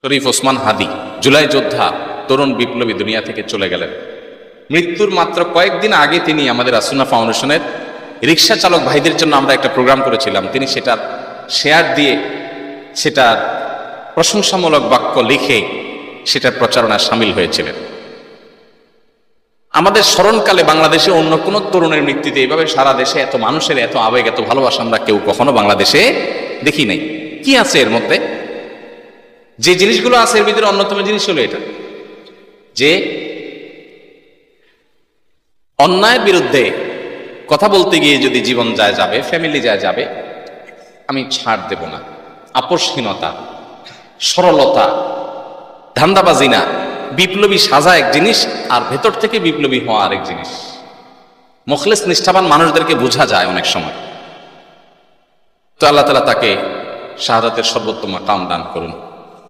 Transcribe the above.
শরীফ ওসমান হাদি, জুলাই যোদ্ধা, তরুণ বিপ্লবী, দুনিয়া থেকে চলে গেলেন। মৃত্যুর মাত্র কয়েকদিন আগে তিনি আমাদের আসুন্নাহ ফাউন্ডেশনের রিক্সা চালক ভাইদের জন্য আমরা একটা প্রোগ্রাম করেছিলাম, তিনি সেটার শেয়ার দিয়ে, সেটার প্রশংসামূলক বাক্য লিখে সেটার প্রচারণায় সামিল হয়েছিলেন। আমাদের স্মরণকালে বাংলাদেশে অন্য কোন তরুণের মৃত্যুতে এইভাবে সারা দেশে এত মানুষের এত আবেগ, এত ভালোবাসা আমরা কেউ কখনো বাংলাদেশে দেখি নাই। কি আছে এর মধ্যে? যে জিনিসগুলো আছে এর ভিতরে অন্যতম জিনিস হলো এটা, যে অন্যায়ের বিরুদ্ধে কথা বলতে গিয়ে যদি জীবন যায় যাবে, ফ্যামিলি যায় যাবে, আমি ছাড় দেব না। আপোষহীনতা, সরলতা, ধান্দাবাজি না। বিপ্লবী সাজা এক জিনিস, আর ভেতর থেকে বিপ্লবী হওয়া আরেক জিনিস। মুখলেস নিষ্ঠাবান মানুষদেরকে বোঝা যায় অনেক সময়। তো আল্লাহ তাআলা তাকে শাহাদাতের সর্বোত্তম মাকাম দান করুন।